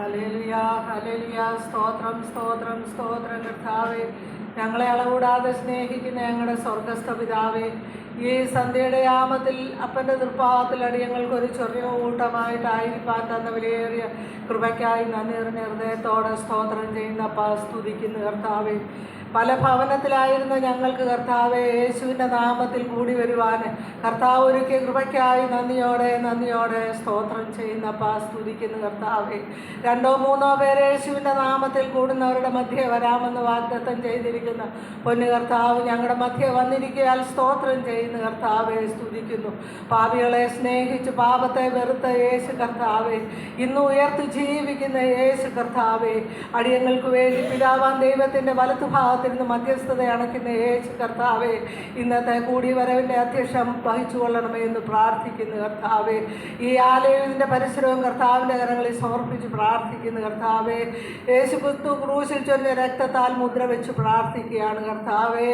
Hallelujah, hallelujah. സ്തോത്രം, സ്തോത്രം, സ്തോത്രം കർത്താവേ. ഞങ്ങളെ അളകൂടാതെ സ്നേഹിക്കുന്ന ഞങ്ങളുടെ സ്വർഗസ്ഥ പിതാവേ, ഈ സന്ധ്യയുടെ യാമത്തിൽ അപ്പൻ്റെ തൃപ്പാദത്തിൽ അടിയങ്ങൾക്കൊരു ചെറിയ കൂട്ടമായിട്ടായിരിക്കാൻ തന്ന വിലയേറിയ കൃപയ്ക്കായി നന്ദി നിറഞ്ഞ ഹൃദയത്തോടെ സ്തോത്രം ചെയ്യുന്നപ്പ സ്തുതിക്കുന്ന കർത്താവേ. പല ഭവനത്തിലായിരുന്ന ഞങ്ങൾക്ക് കർത്താവെ യേശുവിൻ്റെ നാമത്തിൽ കൂടി വരുവാൻ കർത്താവ് ഒരുക്കിയ കൃപയ്ക്കായി നന്ദിയോടെ സ്തോത്രം ചെയ്യുന്നപ്പ സ്തുതിക്കുന്ന കർത്താവെ. 2-3 പേര് യേശുവിൻ്റെ നാമത്തിൽ കൂടുന്നവരുടെ മധ്യേ വരാമെന്ന് വാഗ്ദത്തം ചെയ്തിരിക്കുന്ന പൊന്നു കർത്താവ് ഞങ്ങളുടെ മധ്യേ വന്നിരിക്കയാൽ സ്തോത്രം ചെയ്യുന്ന കർത്താവെ സ്തുതിക്കുന്നു. പാപികളെ സ്നേഹിച്ച് പാപത്തെ വെറുത്ത യേശു കർത്താവെ, ഇന്ന് ഉയർത്തി ജീവിക്കുന്ന യേശു കർത്താവെ, അടിയങ്ങൾക്ക് വേണ്ടി പിതാവാൻ ദൈവത്തിൻ്റെ വലത്തുഭാഗത്ത് മധ്യസ്ഥത അണയ്ക്കുന്ന യേശു കർത്താവെ, ഇന്നത്തെ കൂടിവരവിൻ്റെ അധ്യക്ഷം വഹിച്ചു കൊള്ളണമേ എന്ന് പ്രാർത്ഥിക്കുന്നു കർത്താവെ. ഈ ആലയത്തിൻ്റെ പരിസരവും കർത്താവിൻ്റെ കരങ്ങളിൽ സമർപ്പിച്ച് പ്രാർത്ഥിക്കുന്നു കർത്താവെ. യേശു ക്രിസ്തു ക്രൂശിൽ ചൊല്ലിയ രക്തത്താൽ മുദ്ര വെച്ച് പ്രാർത്ഥിക്കുകയാണ് കർത്താവെ.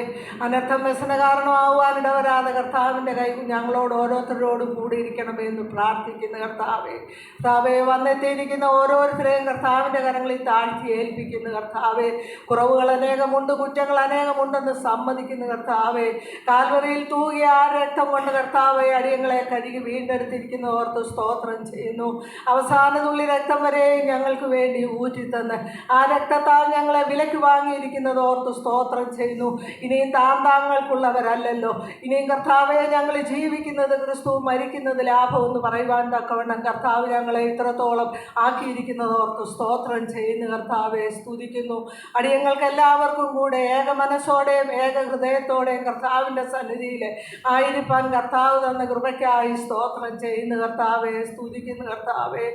അനർത്ഥം വ്യസന കാരണമാവാനിടവരാതെ കർത്താവിൻ്റെ കൈ ഞങ്ങളോട് ഓരോരുത്തരോടും കൂടിയിരിക്കണമേ എന്ന് പ്രാർത്ഥിക്കുന്നു കർത്താവെ. കർത്താവെ, വന്നെത്തിയിരിക്കുന്ന ഓരോരുത്തരെയും കർത്താവിൻ്റെ കരങ്ങളിൽ താഴ്ത്തി ഏൽപ്പിക്കുന്നു കർത്താവെ. കുറവുകൾ അനേകമുണ്ട്, കുറ്റങ്ങൾ അനേകമുണ്ടെന്ന് സമ്മതിക്കുന്ന കർത്താവെ. കാൽവറിയിൽ തൂകിയ ആ രക്തം കൊണ്ട് കർത്താവെ അടിയങ്ങളെ കഴുകി വീണ്ടെടുത്തിരിക്കുന്ന ഓർത്ത് സ്തോത്രം ചെയ്യുന്നു. അവസാന തുള്ളി രക്തം വരെയും ഞങ്ങൾക്ക് വേണ്ടി ഊറ്റിത്തന്ന് ആ രക്തത്താൽ ഞങ്ങളെ വിലയ്ക്ക് വാങ്ങിയിരിക്കുന്നത് ഓർത്ത് സ്തോത്രം ചെയ്യുന്നു. ഇനിയും താങ്ങൾക്കുള്ളവരല്ലല്ലോ, ഇനിയും കർത്താവെ ഞങ്ങൾ ജീവിക്കുന്നത് ക്രിസ്തു, മരിക്കുന്നത് ലാഭമെന്ന് പറയുവാൻ തക്കവണ്ണം കർത്താവ് ഞങ്ങളെ ഇത്രത്തോളം ആക്കിയിരിക്കുന്നത് ഓർത്ത് സ്തോത്രം ചെയ്യുന്നു കർത്താവെ സ്തുതിക്കുന്നു. അടിയങ്ങൾക്ക് എല്ലാവർക്കും കൂടെ ഏക മനസ്സോടെയും ഏക ഹൃദയത്തോടെയും കർത്താവിൻ്റെ സന്നിധിയിൽ ആയിരിക്കാൻ കർത്താവ് തന്ന കൃപയ്ക്കായി സ്തോത്രം ചെയ്യുന്ന കർത്താവെ സ്തുതിക്കുന്ന കർത്താവെ.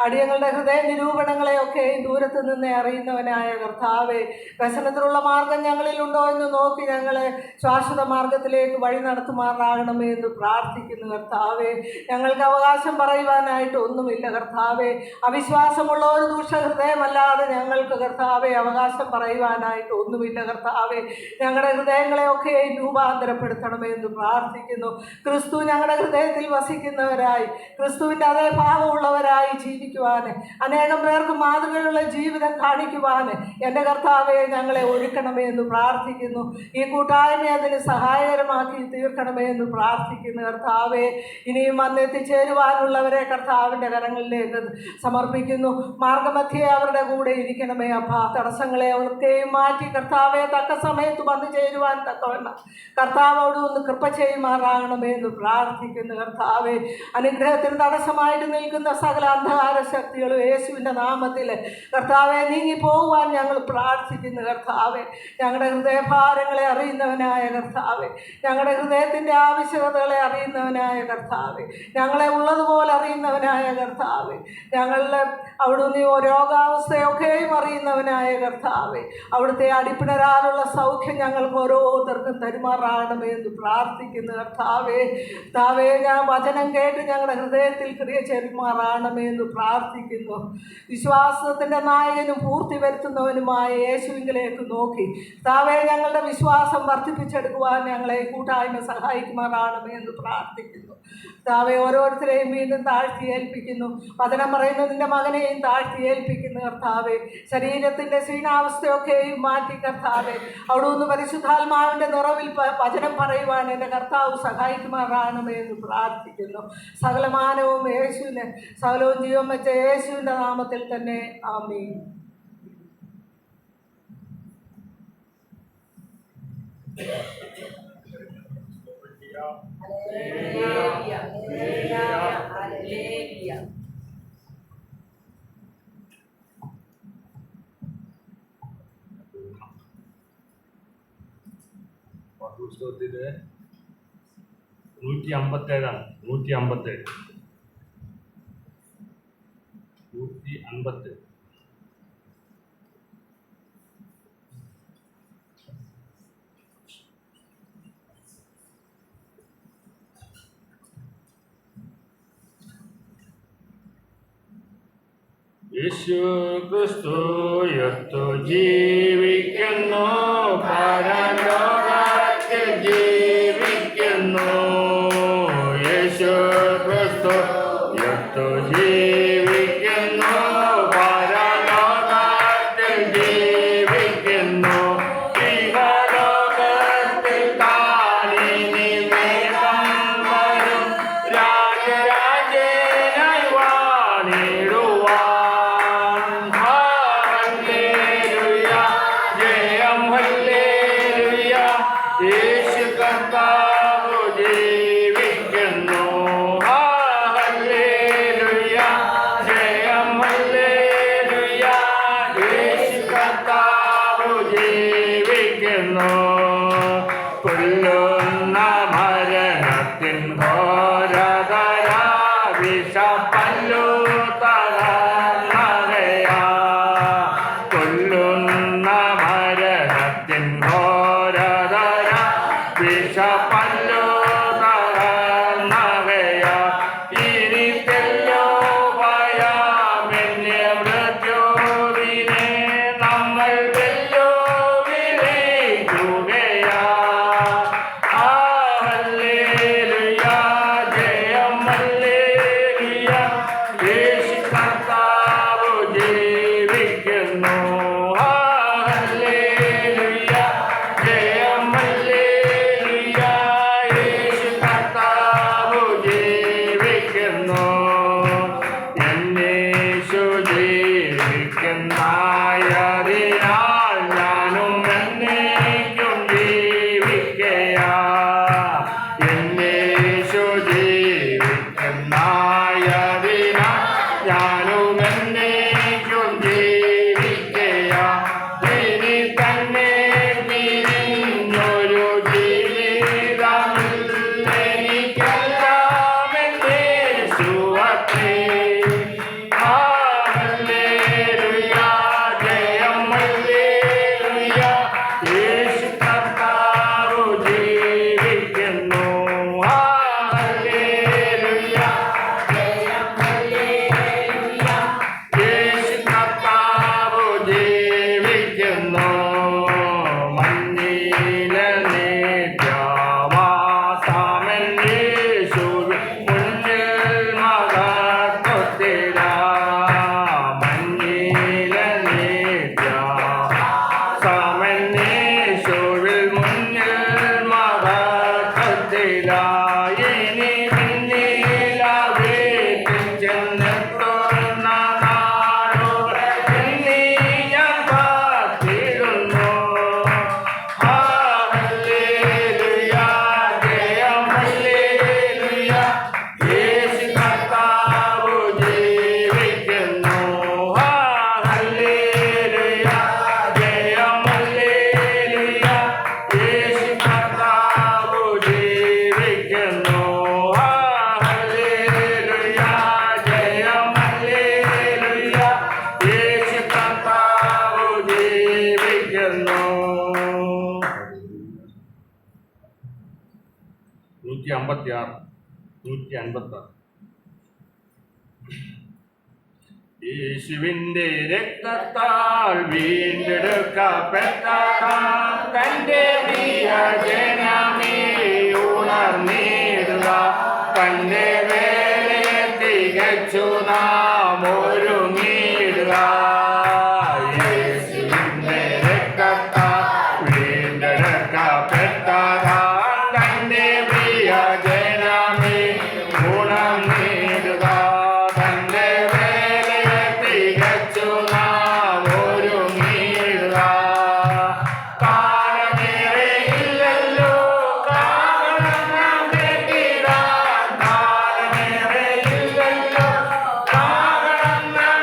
അടിയങ്ങളുടെ ഹൃദയ നിരൂപണങ്ങളെയൊക്കെയും ദൂരത്ത് നിന്ന് അറിയുന്നവനായ കർത്താവെ, വ്യസനത്തിലുള്ള മാർഗം ഞങ്ങളിലുണ്ടോ എന്ന് നോക്കി ഞങ്ങളെ ശാശ്വത മാർഗത്തിലേക്ക് വഴി നടത്തുമാറാകണമേ എന്ന് പ്രാർത്ഥിക്കുന്നു കർത്താവെ. ഞങ്ങൾക്ക് അവകാശം പറയുവാനായിട്ട് ഒന്നുമില്ല കർത്താവെ. അവിശ്വാസമുള്ള ഒരു ദുഷ്ടഹൃദയമല്ലാതെ ഞങ്ങൾക്ക് കർത്താവെ അവകാശം പറയുവാനായിട്ട് ഒന്നുമില്ല കർത്താവെ. ഞങ്ങളുടെ ഹൃദയങ്ങളെയൊക്കെ രൂപാന്തരപ്പെടുത്തണമേ എന്ന് പ്രാർത്ഥിക്കുന്നു. ക്രിസ്തു ഞങ്ങളുടെ ഹൃദയത്തിൽ വസിക്കുന്നവരായി, ക്രിസ്തുവിൻ്റെ അതേ ഭാവമുള്ളവരായി ജീവിക്കുവാൻ, അനേകം പേർക്ക് മാതൃകയുള്ള ജീവിതം കാണിക്കുവാൻ എൻ്റെ കർത്താവെ ഞങ്ങളെ ഒരുക്കണമേ എന്ന് പ്രാർത്ഥിക്കുന്നു. ഈ കൂട്ടായ്മ അതിന് സഹായകരമാക്കി തീർക്കണമേ എന്ന് പ്രാർത്ഥിക്കുന്നു കർത്താവെ. ഇനിയും വന്നെത്തിച്ചേരുവാനുള്ളവരെ കർത്താവിൻ്റെ കരങ്ങളിലേക്ക് സമർപ്പിക്കുന്നു. മാർഗമധ്യേ അവരുടെ കൂടെ ഇരിക്കണമേ അപ്പ. തടസ്സങ്ങളെ അവർക്കെയും മാറ്റി കർത്താവെ തക്ക സമയത്ത് വന്നു ചേരുവാൻ തക്കവണ്ണം കർത്താവ് അവിടെ ഒന്ന് കൃപ ചെയ്യുമാറാകണമേ എന്ന് പ്രാർത്ഥിക്കുന്നു കർത്താവെ. അനുഗ്രഹത്തിന് തടസ്സമായിട്ട് നിൽക്കുന്ന സകല അന്ധകാര ശക്തികളും യേശുവിൻ്റെ നാമത്തിൽ കർത്താവെ നീങ്ങിപ്പോകുവാൻ ഞങ്ങൾ പ്രാർത്ഥിക്കുന്നു കർത്താവെ. ഞങ്ങളുടെ ഹൃദയഭാരങ്ങളെ അറിയുന്നവനായ കർത്താവെ, ഞങ്ങളുടെ ഹൃദയത്തിൻ്റെ ആവശ്യകതകളെ അറിയുന്നവനായ കർത്താവെ, ഞങ്ങളെ ഉള്ളതുപോലെ അറിയുന്നവനായ കർത്താവെ, ഞങ്ങളുടെ അവിടുന്ന് രോഗാവസ്ഥയൊക്കെയും അറിയുന്നവനായ കർത്താവെ, അവിടുത്തെ അടിപ്പിണരാനുള്ള സൗഖ്യം ഞങ്ങൾക്ക് ഓരോരുത്തർക്കും തരുമാറാകണമേ എന്ന് പ്രാർത്ഥിക്കുന്നു കർത്താവെ. കർത്താവെ, ഞാൻ വചനം കേട്ട് ഞങ്ങളുടെ ഹൃദയത്തിൽ ക്രിയ ചെരുമാറാകണമേ എന്ന് പ്രാർത്ഥിക്കുന്നു. വിശ്വാസത്തിൻ്റെ നായകനും പൂർത്തി വരുത്തുന്നവനുമായ യേശുവിലേക്ക് നോക്കി കർത്താവെ ഞങ്ങളുടെ വിശ്വാസം വർദ്ധിപ്പിച്ചെടുക്കുവാൻ ഞങ്ങളെ കൂട്ടായ്മ സഹായിക്കുമാറാകണമേ എന്ന് പ്രാർത്ഥിക്കുന്നു. കർത്താവെ, ഓരോരുത്തരെയും വീണ്ടും താഴ്ത്തി ഏൽപ്പിക്കുന്നു. വചനം പറയുന്നതിൻ്റെ മകനെയും താഴ്ത്തി ഏൽപ്പിക്കുന്നു കർത്താവെ. ശരീരത്തിൻ്റെ ക്ഷീണാവസ്ഥയൊക്കെയും മാറ്റി കർത്താവെ അവിടുന്ന് പരിശുദ്ധാത്മാവിൻ്റെ നിറവിൽ വചനം പറയുവാൻ എൻ്റെ കർത്താവ് സഹായിക്കുമാറാകണമേ എന്ന് പ്രാർത്ഥിക്കുന്നു. സകലമാനവും യേശുവിന്, സകലവും ജീവൻ വെച്ച യേശുവിൻ്റെ നാമത്തിൽ തന്നെ ആമേൻ. പുസ്തകത്തില് 157 157 യേശു ക്രിസ്തു യുക്തു ജീവിക്കുന്നു, പരലോകത്തിൽ ജീവിക്കുന്നു. യേശു ക്രിസ്തു യുക്തു ജീവിക്കുന്നു, പരലോകത്തിൽ ജീവിക്കുന്നു. ഹല്ലേലൂയ, ജയം ഹല്ലേലൂയ, യേശു കർത്താവ് ജീവിക്കുന്നു. കൊല്ലുന്ന മരണത്തിൻ ഘോരതര വിഷപ്പല്ലു തകർന്നകയാ. കൊല്ലുന്ന മരണത്തിൻ ഘോരതര വിഷപ്പല്ലു തകർന്നകയാ. ഇനി തെല്ലോ ഭയമെന്നെ മൃത്യുവിനെ നമ്മൾ വെല്ലുവിളിക്കുകയാ. ഹല്ലേലൂയ, ജയം ഹല്ലേലൂയ, യേശു കർത്താവ് ജീവിക്കുന്നു. ഹല്ലേലൂയ, ജയം ഹല്ലേലൂയ, യേശു കർത്താവ് ജീവിക്കുന്നു. എന്നേശു ജീവിക്കുന്നതിനാൽ ഞാനും എന്നേക്കും ജീവിക്കയാ. എന്നേശു ജീവിക്കുന്നതിനാൽ ഞാനും എന്നേക്കും ജീവിക്കയാ. ഇനി തന്നെ പിരിഞ്ഞൊരു ജീവിതമില്ല എനിക്കെല്ലാം എന്നേശുവത്രേ. ഹല്ലേലൂയ, ജയം ഹല്ലേലൂയ, യേശു കർത്താവ് ജീവിക്കുന്നു. ഹല്ലേലൂയ, ജയം ഹല്ലേലൂയ, യേശു കർത്താവ് ജീവിക്കുന്നു. മഞ്ഞിലെ നിത്യവാസമെൻ യേശുവിൻ മുന്നിൽ മഹത്വത്തിലാ. മഞ്ഞിലെ നിത്യവാസമെൻ യേശുവിൻ മുന്നിൽ മഹത്വത്തിലാ. ഇനി പിന്നിലവേറ്റിൽ ചെന്നെത്തുന്ന നാളുകളിൽ നീ ഞാൻ കാത്തിടുന്നു. ഹല്ലേലൂയ, ജയം ഹല്ലേലൂയ, യേശു കർത്താവ് ജീവിക്കുന്നു. ഹല്ലേലൂയ, ജയം ഹല്ലേലൂയ, യേശു കർത്താവ് ജീവിക്കുന്നു. ഹല്ലേലൂയ, ജയം ഹല്ലേലൂയ, യേശു കർത്താവ് ജീവിക്കുന്നു. 156, 156. യേശുവിന്റെ രക്തത്താൽ വീണ്ടെടുക്കപ്പെട്ടതാം തന്റെ പ്രിയ ജനമേ ഉണർന്നിടുക. തന്റെ വേലയെ തികച്ചു നാം ഒരുങ്ങിടുക. യേശുവിന്റെ രക്തത്താൽ വീണ്ടെടുക്കപ്പെട്ടതാം തന്റെ പ്രിയ ജനമേ ഉണർന്നിടുക. തന്റെ വേലയെ തികച്ചു നാം ഒരുങ്ങിടുക. കാലമേറെയില്ലല്ലോ കാലം നാം കേട്ടിടാൻ. കാലമേറെയില്ലല്ലോ കാലം നാം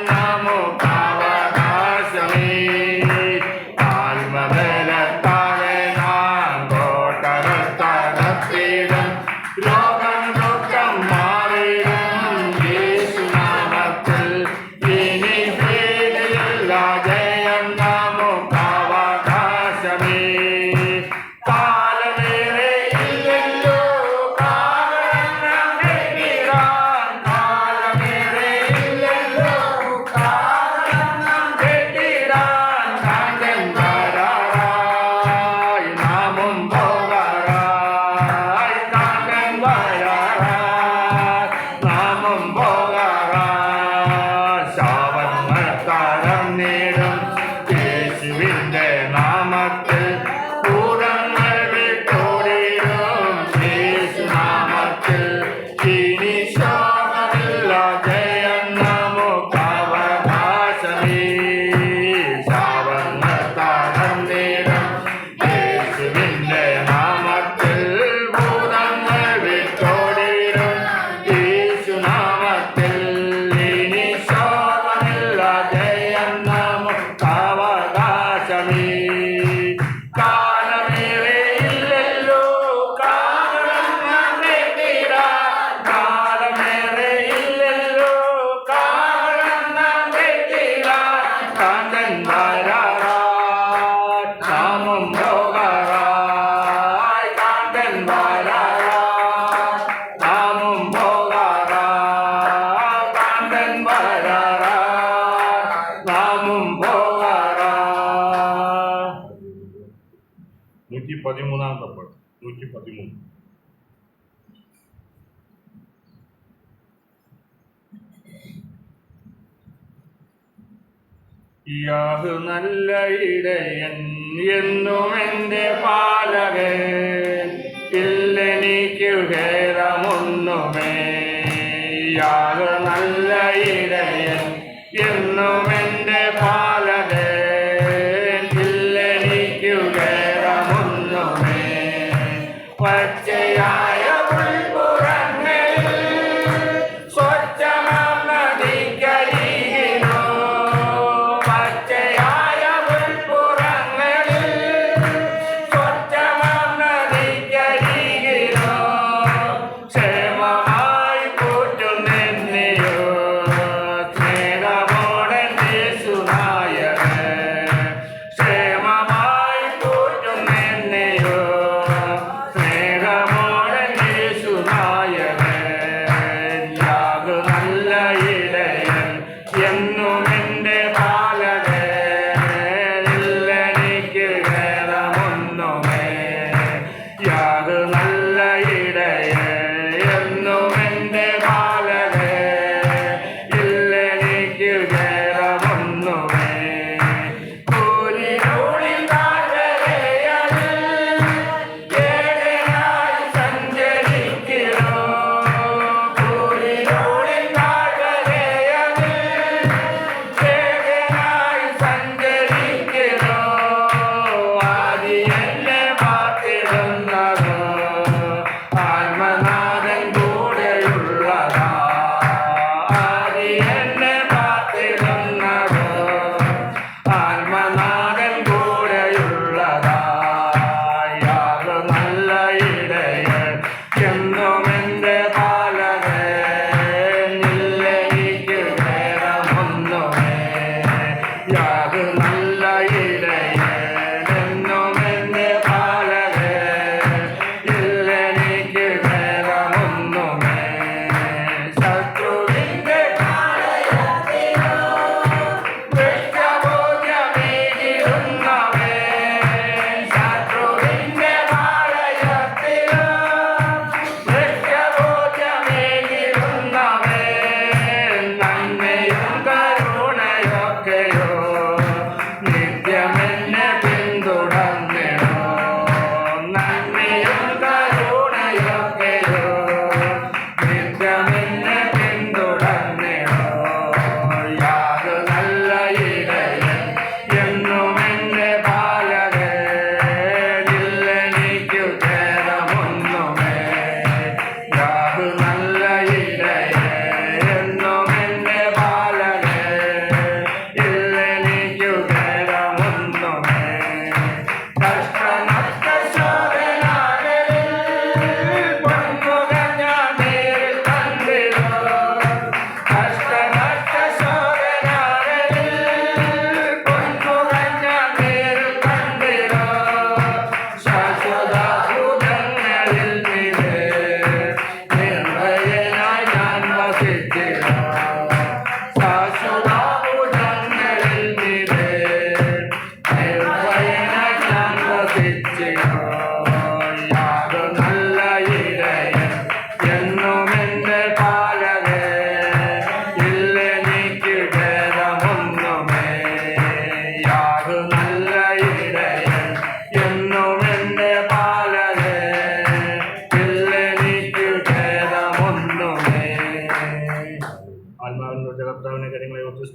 നമുക്കവകാശമേ. ആത്മബലത്താലെ നാം കോട്ടകത്തകർത്തിടും. രോഗം ദുഃഖം മാറിടും യേശുനാമത്തിൽ. ഇനി ഭീതിയില്ല, ജയം നമുക്കവകാശമേ. കാലമേറെ ഇല്ലല്ലോ കാവലം കെട്ടിടാൻ. കാലമേറെ ഇല്ലല്ലോ കാവലം കെട്ടിടാൻ. കാന്തൻ വരാറായി നാമും പോകാറായി. കാന്തൻ വരാറായി നാമും പോകാറായി. ശാപങ്ങൾ തകർന്നിടും യേശുവിന്റെ നാമത്തിൽ. ഭൂതങ്ങൾ വിട്ടോടിടും യേശുനാമത്തിൽ. ഇനി ശോകമില്ല, ജയം നമുക്കവകാശമേ. ശാപങ്ങൾ തകർന്നിടും യേശുവിന്റെ നാമത്തിൽ. ഭൂതങ്ങൾ വിട്ടോടിടും യേശുനാമത്തിൽ. ഇനി ശോകമില്ല, ജയം നമുക്കവകാശമേ. കാലമേറെ ഇല്ലല്ലോ കാവലം കെട്ടിടാൻ. കാലമേറെ ഇല്ലല്ലോ കാവലം കെട്ടിടാൻ. കാന്തൻ വരാറായി നാമും പോകാറായി. കാന്തൻ വരാറായി നാമും പോകാറായി. കാന്തൻ വരാറായി നാമും പോകാറായി. 113 പാട്ട്. 113. യാഹു നല്ല ഇടയൻ എന്നും എൻ്റെ പാലകൻ. ഇല്ലെനിക്കു ഭേദമൊന്നുമേ. യാഹു നല്ല ഇടയൻ എന്നും എൻ്റെ പാലകൻ. ഇല്ലെനിക്കു ഭേദമൊന്നുമേ. പച്ചയായ പുൽപ്പുറങ്ങളിൽ സ്വച്ഛമാം നദിക്കരികിലോ. പച്ചയായ പുൽപ്പുറങ്ങളിൽ സ്വച്ഛമാം നദിക്കരികിലോ. ക്ഷേമമായി കൂട്ടുന്നെന്നെയോ സ്നേഹമോടെ യേശുനായകൻ. ക്ഷേമമായി കൂട്ടുന്നെന്നെയോ സ്നേഹമോടെ യേശുനായകൻ. യാഗ നല്ല ഇടയൻ എന്നും എൻ്റെ പാലകൻ. ഇല്ലെനിക്ക് ഭേദമൊന്നുമേ. യാഗ നല്ല ഇടയൻ എന്നും എൻ്റെ പാലകൻ. ഇല്ലെനിക്ക് ഭേദമൊന്നുമേ. കൂരിരുളിൽ താഴ്വരയിൽ ഏകനായി സഞ്ചരിக்கிறോ. കൂരിരുളിൽ താഴ്വരയിൽ ഏകനായി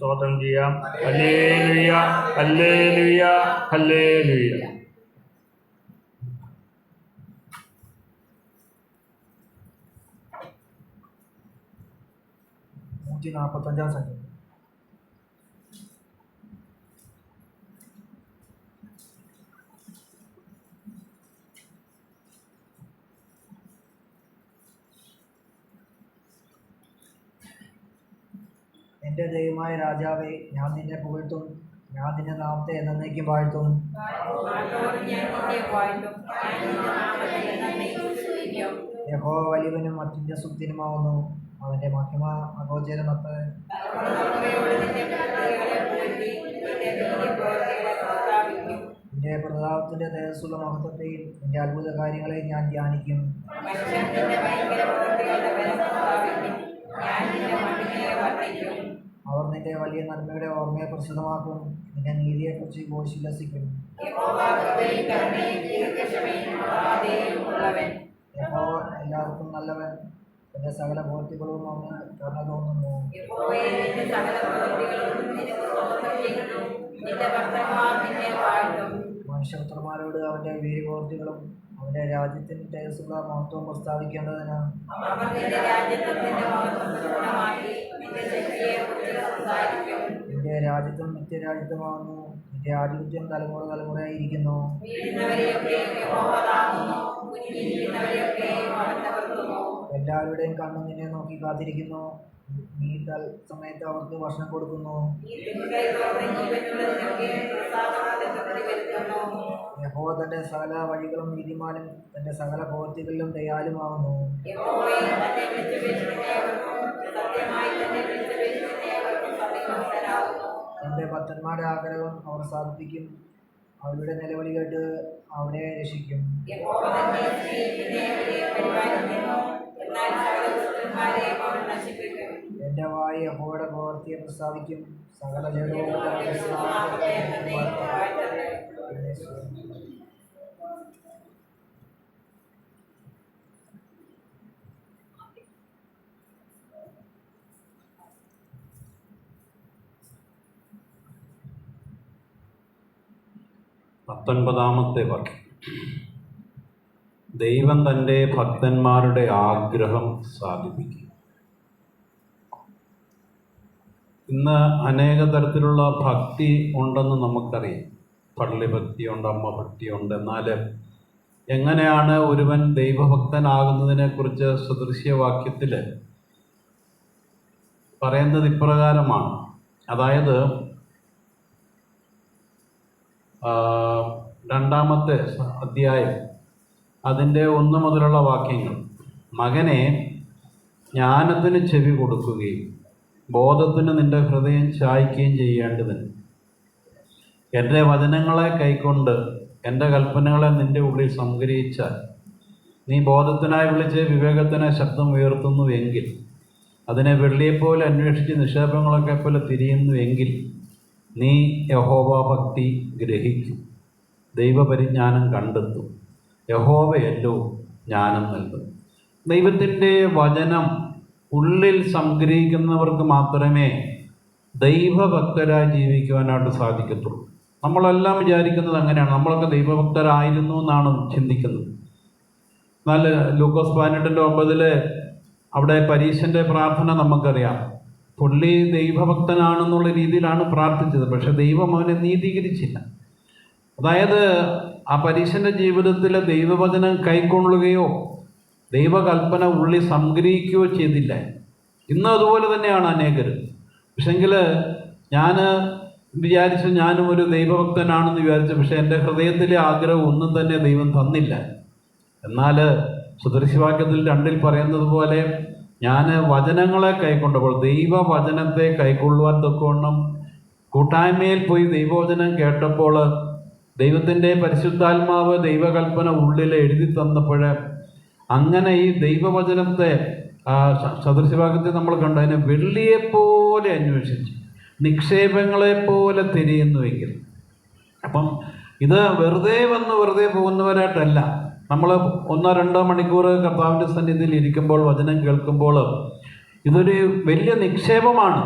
സ്തോത്രം ചെയ്യാം. Hallelujah, hallelujah, hallelujah. സംഖ്യ. എൻ്റെ ദൈവമായ രാജാവേ, ഞാൻ നിന്നെ പുകഴ്ത്തും. ഞാൻ നിന്റെ നാമത്തെ എന്നേക്കും വാഴ്ത്തും. യഹോവ വലിയവനും അത്യന്ത സുസ്ഥിരമാവുന്നു. അവൻ്റെ മഹിമ അഗോചരമത്രേ. നിന്റെ പ്രതാപത്തിൻ്റെ തേജസ്സുള്ള മഹത്വത്തെയും നിന്റെ അത്ഭുത കാര്യങ്ങളെയും ഞാൻ ധ്യാനിക്കും. അവർ നിന്റെ വലിയ നന്മയുടെ ഓർമ്മയെ പ്രസിദ്ധമാക്കും. നിന്റെ നീതിയെക്കുറിച്ച് ഘോഷിലസിക്കും. യഹോവ എല്ലാവർക്കും നല്ലവൻ. എന്റെ സകല പ്രവൃത്തികളും അവന് കരുണ തോന്നുന്നു. മനുഷ്യപുത്രന്മാരോട് അവന്റെ വീര്യപ്രവൃത്തികളും അവന്റെ രാജ്യത്തിന് തേജസ്സുള്ള മഹത്വം പ്രസ്താവിക്കേണ്ടതിന് നിന്റെ രാജ്യത്വം നിത്യരാജ്യത്വമാകുന്നു. നിന്റെ ആധിപത്യം തലമുറ തലമുറയായിരിക്കുന്നു. എല്ലാവരുടെയും കണ്ണു നിന്നെ നോക്കി കാത്തിരിക്കുന്നു. നീ സമയത്ത് അവർക്ക് ഭക്ഷണം കൊടുക്കുന്നു. യഹോവ തന്റെ സകല വഴികളും നീതിമാനും തന്റെ സകല പ്രവൃത്തികളിലും ദയാലുമാകുന്നു. തന്റെ ഭക്തന്മാരുടെ ആഗ്രഹം അവർ സാധിപ്പിക്കും. അവരുടെ നിലവിളി കേട്ട് അവരെ രക്ഷിക്കും. എന്റെ വായി യഹോവയുടെ പ്രവൃത്തിയെ പ്രസ്താവിക്കും. സകല ജഡവും പത്തൊൻപതാമത്തെ വാക്യം. ദൈവം തൻ്റെ ഭക്തന്മാരുടെ ആഗ്രഹം സാധിപ്പിക്കും. ഇന്ന് അനേക തരത്തിലുള്ള ഭക്തി ഉണ്ടെന്ന് നമുക്കറിയാം. പള്ളി ഭക്തിയുണ്ട്, അമ്മ ഭക്തിയുണ്ട്. എന്നാൽ എങ്ങനെയാണ് ഒരുവൻ ദൈവഭക്തനാകുന്നതിനെക്കുറിച്ച് സദൃശ്യവാക്യത്തിൽ പറയുന്നത് ഇപ്രകാരമാണ്. അതായത് 2-ാമത്തെ അധ്യായം അതിൻ്റെ 1 മുതലുള്ള വാക്യങ്ങൾ. മകനെ, ജ്ഞാനത്തിന് ചെവി കൊടുക്കുകയും ബോധത്തിന് നിന്റെ ഹൃദയം ചായ്ക്കുകയും ചെയ്യേണ്ടതിന് എൻ്റെ വചനങ്ങളെ കൈക്കൊണ്ട് എൻ്റെ കൽപ്പനകളെ നിൻ്റെ ഉള്ളിൽ സംഗ്രഹിച്ചാൽ നീ ബോധത്തിനായി വിളിച്ച് വിവേകത്തിന് ശബ്ദം ഉയർത്തുന്നുവെങ്കിൽ, അതിനെ വെള്ളിയെപ്പോലെ അന്വേഷിച്ച് നിക്ഷേപങ്ങളൊക്കെ പോലെ തിരിയുന്നുവെങ്കിൽ നീ യഹോവ ഭക്തി ഗ്രഹിക്കും, ദൈവപരിജ്ഞാനം കണ്ടെത്തും. യഹോവയല്ലോ ജ്ഞാനം നൽകും. ദൈവത്തിൻ്റെ വചനം ഉള്ളിൽ സംഗ്രഹിക്കുന്നവർക്ക് മാത്രമേ ദൈവഭക്തരായി ജീവിക്കുവാനായിട്ട് സാധിക്കത്തുള്ളൂ. നമ്മളെല്ലാം വിചാരിക്കുന്നത് അങ്ങനെയാണ്. നമ്മളൊക്കെ ദൈവഭക്തരായിരുന്നു എന്നാണ് ചിന്തിക്കുന്നത്. എന്നാൽ ലൂക്കോസ് 18:9 അവിടെ പരീശൻ്റെ പ്രാർത്ഥന നമുക്കറിയാം. പുള്ളി ദൈവഭക്തനാണെന്നുള്ള രീതിയിലാണ് പ്രാർത്ഥിച്ചത്. പക്ഷെ ദൈവം അവനെ നീതീകരിച്ചില്ല. അതായത് ആ പരീശൻ്റെ ജീവിതത്തിൽ ദൈവവചനം കൈക്കൊള്ളുകയോ ദൈവകൽപ്പന ഉള്ളിൽ സംഗ്രഹിക്കുകയോ ചെയ്തില്ല. ഇന്നും അതുപോലെ തന്നെയാണ് അനേകർ. പക്ഷെങ്കിൽ ഞാൻ വിചാരിച്ചു ഞാനും ഒരു ദൈവഭക്തനാണെന്ന് വിചാരിച്ചു. പക്ഷെ എൻ്റെ ഹൃദയത്തിലെ ആഗ്രഹം ഒന്നും തന്നെ ദൈവം തന്നില്ല. എന്നാൽ സദൃശവാക്യത്തിൽ 2 പറയുന്നത് പോലെ ഞാൻ വചനങ്ങളെ കൈക്കൊണ്ടപ്പോൾ, ദൈവവചനത്തെ കൈക്കൊള്ളുവാൻ തൊക്കവണ്ണം കൂട്ടായ്മയിൽ പോയി ദൈവവചനം കേട്ടപ്പോൾ ദൈവത്തിൻ്റെ പരിശുദ്ധാത്മാവ് ദൈവകൽപ്പന ഉള്ളിൽ എഴുതി തന്നപ്പോൾ അങ്ങനെ ഈ ദൈവവചനത്തെ സദൃശവാക്യത്തിൽ നമ്മൾ കണ്ടു. അതിനെ വെള്ളിയെപ്പോലെ അന്വേഷിച്ച് നിക്ഷേപങ്ങളെപ്പോലെ തിരിയുന്നുവെങ്കിൽ, അപ്പം ഇത് വെറുതെ പോകുന്നവരായിട്ടല്ല. നമ്മൾ 1-2 മണിക്കൂർ കർത്താവിൻ്റെ സന്നിധിയിൽ ഇരിക്കുമ്പോൾ, വചനം കേൾക്കുമ്പോൾ ഇതൊരു വലിയ നിക്ഷേപമാണ്.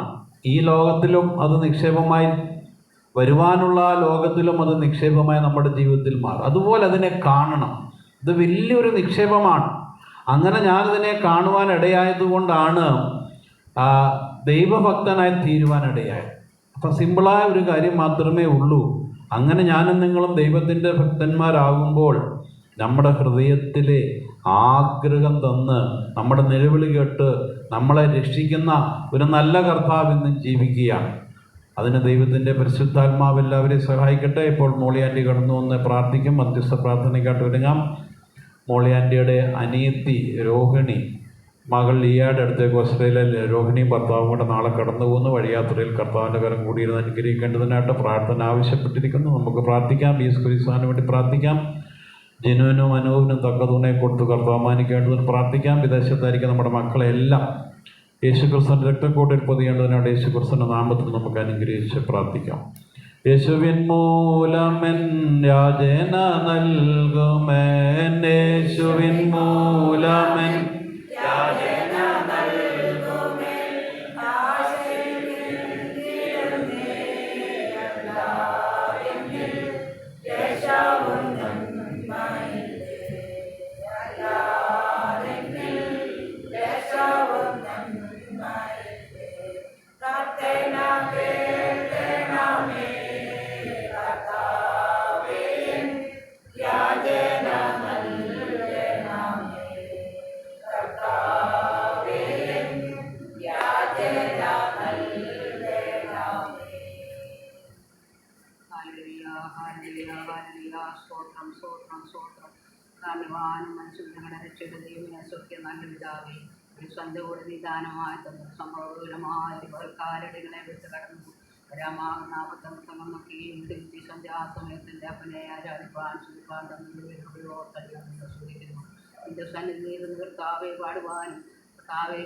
ഈ ലോകത്തിലും അത് നിക്ഷേപമായി, വരുവാനുള്ള ലോകത്തിലും അത് നിക്ഷേപമായി നമ്മുടെ ജീവിതത്തിൽ മാറും. അതുപോലെ അതിനെ കാണണം. ഇത് വലിയൊരു നിക്ഷേപമാണ്. അങ്ങനെ ഞാനിതിനെ കാണുവാൻ ഇടയായതുകൊണ്ടാണ് ദൈവഭക്തനായി തീരുവാനിടയായത്. അപ്പം സിമ്പിളായ ഒരു കാര്യം മാത്രമേ ഉള്ളൂ. അങ്ങനെ ഞാനും നിങ്ങളും ദൈവത്തിൻ്റെ ഭക്തന്മാരാകുമ്പോൾ നമ്മുടെ ഹൃദയത്തിലെ ആഗ്രഹം തന്ന് നമ്മുടെ നിലവിളി കേട്ട് നമ്മളെ രക്ഷിക്കുന്ന ഒരു നല്ല കർത്താവിന്ന് ജീവിക്കുകയാണ്. അതിന് ദൈവത്തിൻ്റെ പരിശുദ്ധാത്മാവ് എല്ലാവരെയും സഹായിക്കട്ടെ. ഇപ്പോൾ മോളി ആൻറ്റി കടന്നു വന്ന് പ്രാർത്ഥിക്കും. മധ്യസ്ഥ പ്രാർത്ഥനയ്ക്കായിട്ട് ഒരുങ്ങാം. മോളി ആൻറ്റിയുടെ അനിയത്തി രോഹിണി, മകൾ ലിയയുടെ അടുത്തേക്ക് ഓസ്ട്രേലിയയിൽ രോഹിണിയും ഭർത്താവും കൂടെ നാളെ കടന്നു പോകുന്നു. വഴിയാത്രയിൽ കർത്താവിൻ്റെ കരം കൂടിയിരുന്ന് അനുഗ്രഹിക്കേണ്ടതിനായിട്ട് പ്രാർത്ഥന ആവശ്യപ്പെട്ടിരിക്കുന്നു. നമുക്ക് പ്രാർത്ഥിക്കാം. യേശു ക്രിസ്തുവിന് വേണ്ടി പ്രാർത്ഥിക്കാം. ജിനുവിനും അനുവിനും തക്ക തുണയെ കൊടുത്ത് കർത്താവാനിക്കേണ്ടതിന് പ്രാർത്ഥിക്കാം. വിദേശത്തായിരിക്കും നമ്മുടെ മക്കളെല്ലാം യേശുക്രിസ്തുവിൻ്റെ രക്തക്കോട്ടിൽ പൊതിയേണ്ടതിനാണ് യേശുക്രിസ്തുവിൻ്റെ നാമത്തിൽ നമുക്ക് അനുഗ്രഹിച്ച് പ്രാർത്ഥിക്കാം. യേശുവിൻ മൂലമെൻ യാചന നൽകുമെൻ, യേശുവിൻ മൂലമെൻ മനുഷ്യങ്ങളുടെ രക്ഷയുടെ ദൈവമേ, സത്യ നല്ല പിതാവേ, ഒരു സന്ധ്യയോടെ നിദാനമായി തന്നു സംഭവപൂരമായ കാലടികളെ വിട്ട് കടന്നു വരാമാകുന്ന ആപത്തമൃത്തങ്ങൾ നോക്കുകയും വിടുവിച്ച് സന്ധ്യാസമയത്തിൻ്റെ അപ്പനെ ആരാധിപ്പാൻ സുഖിപ്പാൻ തമ്മിലോ തല്ലിയാണ് സൂചിക്കുന്നു. എൻ്റെ സന്നിധിയിൽ കർത്താവെ പാടുവാനും കർത്താവെ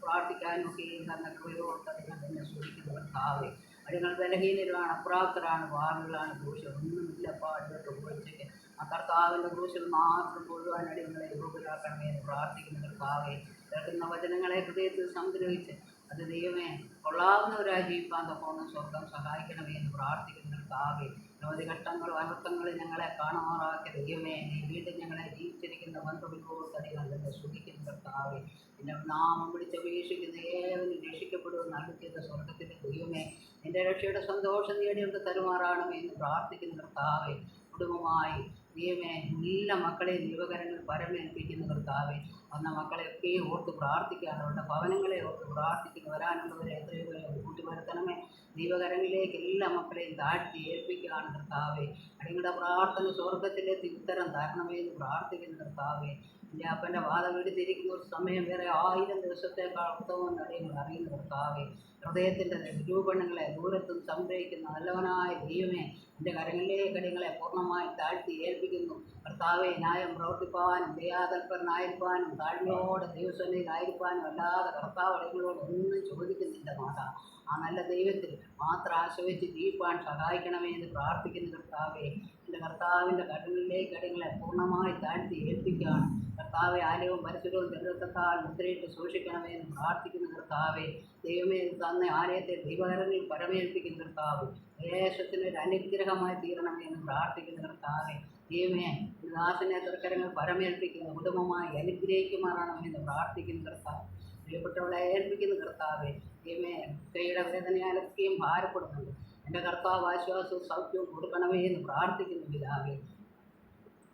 പ്രാർത്ഥിക്കാനും ഒക്കെയും തന്നൊക്കെയോ തല്ലികൾ തന്നെ സൂചിക്കുന്നു. കർത്താവെ അടികൾ ബലഹീനരാണ്, അപ്രാപ്തരാണ്, വാറുകളാണ്, ദോഷം ഒന്നുമില്ല. പാടുകൾക്ക് ഉപയോഗിച്ചേക്ക് ആ കർത്താവിൻ്റെ ക്രൂശിൽ മാത്രം കൊള്ളുവാൻ അടികളെ യോഗ്യരാക്കണമേ എന്ന് പ്രാർത്ഥിക്കുന്ന കർത്താവെ, കേൾക്കുന്ന വചനങ്ങളെ ഹൃദയത്തിൽ സംഗ്രഹിച്ച് അത് ദൈവമേ കൊള്ളാവുന്നവരായി ജീവിക്കാൻ തക്കോണം സ്വർഗം സഹായിക്കണമേ എന്ന് പ്രാർത്ഥിക്കുന്ന കർത്താവെ, നിരവധി കഷ്ടങ്ങളും അനർത്ഥങ്ങളും ഞങ്ങളെ കാണാറാക്കിയ ദൈവമേ, നീ വീണ്ടും ഞങ്ങളെ ജീവിച്ചിരിക്കുന്ന ബന്ധുവിൽക്കോത്തടികൾ തന്നെ ശ്രദ്ധിക്കുന്ന കർത്താവെ, നിന്റെ നാമം വിളിച്ചപേക്ഷിക്കുന്ന ഏവനും രക്ഷിക്കപ്പെടുമെന്ന് അരുളിച്ചെയ്ത സ്വർഗത്തിൻ്റെ ദൈവമേ, നിന്റെ രക്ഷയുടെ സന്തോഷം നേടിയത് തരുമാറാണമേ എന്ന് പ്രാർത്ഥിക്കുന്ന കർത്താവെ, കുടുംബമായി ദൈവമേ എല്ലാ മക്കളെയും ദൈവകരങ്ങൾ പരമേൽപ്പിക്കുന്ന കർത്താവെ, വന്ന മക്കളെയൊക്കെയും ഓർത്ത് പ്രാർത്ഥിക്കുകയാണ്. അവരുടെ ഭവനങ്ങളെ ഓർത്ത് പ്രാർത്ഥിക്കുന്നു. വരാനുള്ളവരെ എത്രയോ പേരെ കൂട്ടിവരുത്തണമേ. ദൈവകരങ്ങളിലേക്ക് എല്ലാ മക്കളെയും താഴ്ത്തി ഏൽപ്പിക്കുകയാണ് കർത്താവെ. അടിങ്ങളുടെ പ്രാർത്ഥന സ്വർഗത്തിലെ ഉത്തരം തരണമേ എന്ന് പ്രാർത്ഥിക്കുന്ന കർത്താവെ, എൻ്റെ അപ്പൻ്റെ വാദമെടുത്തിരിക്കുന്ന ഒരു സമയം വേറെ 1000 ദിവസത്തേക്കാൾ ഉത്തമമെന്ന് അടിയങ്ങൾ അറിയുന്ന കർത്താവെ, ഹൃദയത്തിൻ്റെ നിരൂപണങ്ങളെ ദൂരത്തും സംഗ്രഹിക്കുന്ന നല്ലവനായ ദൈവമേ, എൻ്റെ കരങ്ങളിലേക്ക് അടിയങ്ങളെ പൂർണ്ണമായി താഴ്ത്തി ഏൽപ്പിക്കുന്നു കർത്താവെ. ന്യായം പ്രവർത്തിപ്പാനും ദയാതൽപരനായിരിക്കാനും താഴ്മയോടെ ദൈവസന്നിധിയിലായിരിക്കാനും അല്ലാതെ കർത്താവ് അടികളോട് ഒന്നും ചോദിക്കുന്നില്ല. മാതാ, ആ നല്ല ദൈവത്തിൽ മാത്രം ആശ്രയിച്ച് ജീവിപ്പാൻ സഹായിക്കണമേ എന്ന് പ്രാർത്ഥിക്കുന്ന കർത്താവെ, എൻ്റെ കർത്താവിൻ്റെ കരങ്ങളിലേക്ക് അടിയങ്ങളെ പൂർണ്ണമായി താഴ്ത്തി ഏൽപ്പിക്കുകയാണ് കർത്താവെ. ആലയവും പരിസരവും ദൈവത്താൽ മുദ്രയിട്ട് സൂക്ഷിക്കണമേ എന്ന് പ്രാർത്ഥിക്കുന്ന കർത്താവെ, ദൈവമേ തന്നെ ആലയത്തെ ദൈവകരങ്ങളിൽ പരമേൽപ്പിക്കുന്ന കർത്താവ്, ദേശത്തിനൊരു അനുഗ്രഹമായി തീരണമേ എന്ന് പ്രാർത്ഥിക്കുന്ന കർത്താവെ, ദൈവമേ ദാസനെ തൃക്കരങ്ങൾ പരമേൽപ്പിക്കുന്ന കുടുംബമായി അനുഗ്രഹിക്കുമാറാണമേ എന്ന് പ്രാർത്ഥിക്കുന്ന കർത്താവ്, പ്രിയപ്പെട്ടവളെ ഏൽപ്പിക്കുന്ന കർത്താവെ, ദൈവമേ കൈയുടെ വേദനയാലൊക്കെയും ഭാരപ്പെടുന്നുണ്ട്. എൻ്റെ കർത്താവ് ആശ്വാസവും സൗഖ്യവും കൊടുക്കണമേ എന്ന് പ്രാർത്ഥിക്കുന്ന പിതാവേ,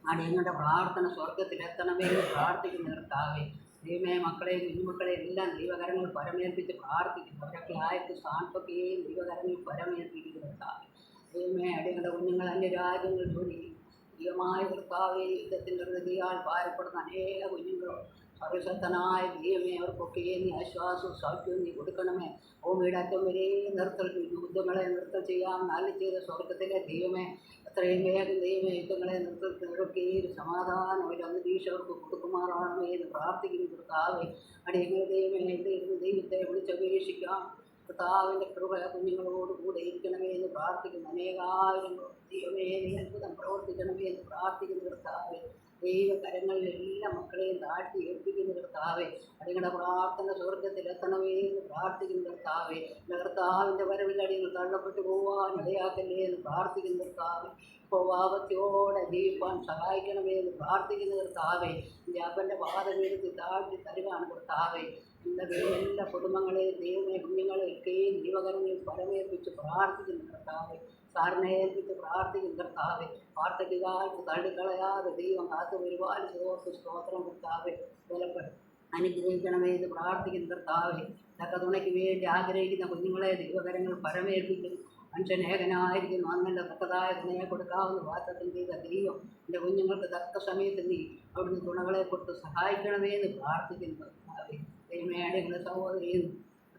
അടിയങ്ങളുടെ പ്രാർത്ഥന സ്വർഗത്തിലെത്തണമേ എന്ന് പ്രാർത്ഥിക്കുന്ന കർത്താവെ, ദൈവമേ മക്കളെയും കുഞ്ഞുമക്കളെയും എല്ലാം ദൈവകരങ്ങൾ പരമേൽപ്പിച്ച് പ്രാർത്ഥിക്കുന്നു. അവരൊക്കെ ആയിട്ട് സ്ഥാനത്തൊക്കെയും ദൈവകരങ്ങൾ പരമേൽപ്പിക്കുന്ന കർത്താവെ, ദൈവമേ അടിയങ്ങളുടെ കുഞ്ഞുങ്ങൾ അന്യരാജ്യങ്ങൾ ജോലി ദൈവമായ കർത്താവെ, യുദ്ധത്തിൻ്റെ ഹൃദയാൽ ഭാരപ്പെടുന്ന അനേക കുഞ്ഞുങ്ങളും സർവശക്തനായ ദൈവമേ അവർക്കൊക്കെ നീ ആശ്വാസവും സൗഖ്യവും നീ കൊടുക്കണമേ. ഭൂമിയുടെ അറ്റം വരെ നിർത്തൽ യുദ്ധങ്ങളെ നിർത്തൽ ചെയ്യാൻ നല്ല ചെയ്ത സ്വർഗത്തിലെ ദൈവമേ, എത്രയും വേഗം ദൈവമേ യുദ്ധങ്ങളെ നിർത്തലൊക്കെ ഒരു സമാധാനം ഒരു അന്തരീക്ഷം അവർക്ക് കൊടുക്കുമാറാണമേ എന്ന് പ്രാർത്ഥിക്കുന്നു കർത്താവെ. അടിയങ്ങൾ ദൈവമേ എവിടെയിരുന്ന് ദൈവത്തെ വിളിച്ചപേക്ഷിക്കാം. കർത്താവിൻ്റെ കൃപ കുഞ്ഞുങ്ങളോട് കൂടെ ഇരിക്കണമേ എന്ന് പ്രാർത്ഥിക്കുന്നു. അനേകായിരം ദൈവമേ നീ അത്ഭുതം പ്രവർത്തിക്കണമേ എന്ന് പ്രാർത്ഥിക്കുന്ന കർത്താവെ, ദൈവകരങ്ങളിൽ എല്ലാ മക്കളെയും താഴ്ത്തി ഏൽപ്പിക്കുന്ന കർത്താവെ, അടിങ്ങളുടെ പ്രാർത്ഥന സ്വർഗത്തിലെത്തണമേ എന്ന് പ്രാർത്ഥിക്കുന്ന കർത്താവെ, കർത്താവിൻ്റെ വരവിൽ അടികൾ തള്ളപ്പെട്ടു പോവാൻ ഇടയാക്കല്ലേ എന്ന് പ്രാർത്ഥിക്കുന്ന കർത്താവെ, സ്വഭാവത്തോടെ ജീവിപ്പാൻ സഹായിക്കണമേ എന്ന് പ്രാർത്ഥിക്കുന്ന കർത്താവെ, എൻ്റെ അപ്പൻ്റെ പാദമെടുത്ത് താഴ്ത്തി തരുവാണ് കർത്താവെ. എല്ലാ കുടുംബങ്ങളെയും ദൈവമേ കുഞ്ഞുങ്ങളെയൊക്കെയും ദൈവകരങ്ങളിൽ പരമേൽപ്പിച്ച് പ്രാർത്ഥിക്കുന്ന കർത്താവെ, സാറിനെ ഏൽപ്പിച്ച് പ്രാർത്ഥിക്കുന്ന കർത്താവെ, വാർത്തയ്ക്ക് കാലത്ത് തള്ളിക്കളയാതെ ദൈവം കാത്തു പരിപാലിച്ച് സ്തോത്രം കർത്താവെ, ബലപ്പെടും അനുഗ്രഹിക്കണമേ എന്ന് പ്രാർത്ഥിക്കുന്ന കർത്താവെ, തക്ക തുണയ്ക്ക് വേണ്ടി ആഗ്രഹിക്കുന്ന കുഞ്ഞുങ്ങളെ ദൈവകരങ്ങൾ പരമേൽപ്പിക്കുന്നു. മനുഷ്യനേകനായിരിക്കുന്നു, അങ്ങനെ തക്കതായ തുണയെ കൊടുക്കാവുന്ന വാഗ്ദത്തം ചെയ്ത ദൈവം എൻ്റെ കുഞ്ഞുങ്ങൾക്ക് തക്ക സമയത്ത് നീ അവിടുന്ന് തുണകളെ കൊടുത്ത് സഹായിക്കണമേ എന്ന് പ്രാർത്ഥിക്കുന്നു കർത്താവെ. ദൈവമേടെ ഞങ്ങളുടെ സഹോദരിയും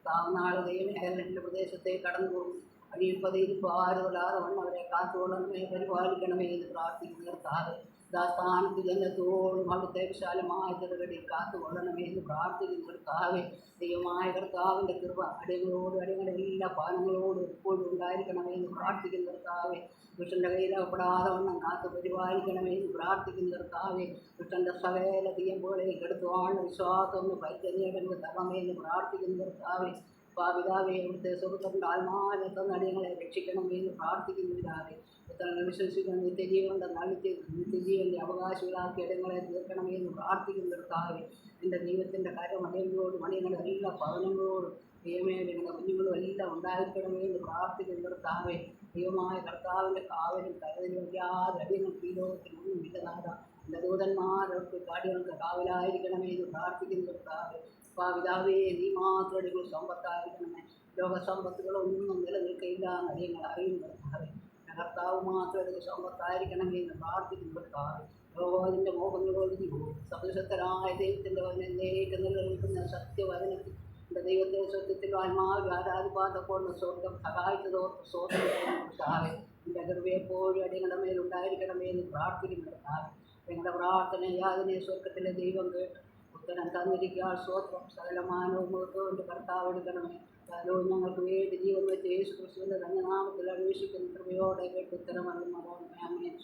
താവുന്നാൾ ദൈവമേഖലൻ്റെ പ്രദേശത്തേക്ക് കടന്നു പോകും. അടിയിൽ പതിയിരിപ്പ് ആരുകൊള്ളാതെ വണ്ണം അവരെ കാത്തുകൊള്ളണമേ, പരിപാലിക്കണമേ എന്ന് പ്രാർത്ഥിക്കുന്ന കർത്താവെ, ദാസ്ഥാനത്ത് ജനത്തോടും അവിടുത്തെ വിശാലമായ ചെറുകടിയിൽ കാത്തുകൊള്ളണമേ എന്ന് പ്രാർത്ഥിക്കുന്ന കർത്താവെ, ദൈവമായ കർത്താവിൻ്റെ കൃപ അടിയങ്ങളോടും അടിയങ്ങളുടെ എല്ലാ പാനങ്ങളോടും എപ്പോഴും ഉണ്ടായിരിക്കണമേ എന്ന് പ്രാർത്ഥിക്കുന്ന കർത്താവെ, ദുഷ്ടൻ്റെ കയ്യിലപ്പെടാതെ വണ്ണം കാത്തു പരിപാലിക്കണമേ എന്ന് പ്രാർത്ഥിക്കുന്ന കർത്താവെ, ദുഷ്ടൻ്റെ സകല തീയം പോലെ കെടുത്തുവാനുള്ള വിശ്വാസം ഒന്ന് പരിചരണ തരണമേ എന്ന് പ്രാർത്ഥിക്കുന്ന കർത്താവെ, പിതാവേ അവിടുത്തെ സുഹൃത്തുക്കളുടെ ആത്മാവിനെ തന്ന അടിയങ്ങളെ രക്ഷിക്കണമേ എന്ന് പ്രാർത്ഥിക്കുന്ന പിതാവേ, പുത്രനെ വിശ്വസിക്കുന്ന നിത്യജീവന്റെ നിത്യജീവന്റെ അവകാശികളാക്കി ഇടങ്ങളെ തീർക്കണമേ എന്ന് പ്രാർത്ഥിക്കുന്ന കർത്താവേ, എൻ്റെ ദൈവത്തിൻ്റെ കാര്യം അടിയങ്ങളോടും അടിയങ്ങളുടെ എല്ലാ ഭവനങ്ങളോടും ദൈവമേ ഞങ്ങളുടെ കുഞ്ഞുങ്ങളും എല്ലാം ഉണ്ടായിരിക്കണമേ എന്ന് പ്രാർത്ഥിക്കുന്ന കർത്താവേ, ദൈവമായ കർത്താവിൻ്റെ കാവലും കരുതലും ഇല്ലാതെ അടിയങ്ങൾക്ക് ഈ ലോകത്തിനൊന്നും ഇല്ലതാകാം. എൻ്റെ ദൂതന്മാരൊക്കെ കാടികൾക്ക് കാവലായിരിക്കണമേ എന്ന് പ്രാർത്ഥിക്കുന്ന കർത്താവേ, പിതാവേ നീ മാത്രം അടികൾ സമ്പത്തായിരിക്കണമേ, ലോകസമ്പത്തുകളൊന്നും നിലനിൽക്കയില്ല എന്ന് അടിയങ്ങൾ അറിയുന്ന കർത്താവേ, കർത്താവ് മാത്രം അടികൾ സമ്പത്തായിരിക്കണമേ എന്ന് പ്രാർത്ഥിക്കുന്ന കർത്താവേ, ലോകത്തിൻ്റെ മോഹങ്ങളൊഴുകി സദൃശത്തരായ ദൈവത്തിൻ്റെ വചനത്തിലേക്ക് നിലനിൽക്കുന്ന സത്യവചനത്തിൽ എൻ്റെ ദൈവത്തെ സത്യത്തിൽ ആത്മാവിൽ ആരാധിപ്പാത്തപ്പോൾ സ്വർഗം സഹായിച്ചതോ സ്വന്തം കർത്താവേ, എൻ്റെ കൃപയെപ്പോഴും അടിയങ്ങളുടെ മേലുണ്ടായിരിക്കണമേ എന്ന് പ്രാർത്ഥിക്കുന്ന കർത്താവേ, ഞങ്ങളുടെ പ്രാർത്ഥന യാതിനെ സ്വർഗത്തിലെ ദൈവം കേട്ട് ഉത്തരം തന്നിരിക്കാൻ സ്വത്രം സകലമാനവും മുഖത്തോണ്ട് കർത്താവ് എടുക്കണമേ. കാലവും ഞങ്ങൾക്ക് വേണ്ടി ജീവൻ വെച്ച് യേശു ക്രിസ്തുവിൻ്റെ തന്നെ നാമത്തിൽ അപേക്ഷിക്കുന്ന കൃപയോടെ കേട്ട് ഉത്തരം അറിയുന്നതോടെ ആമേൻ.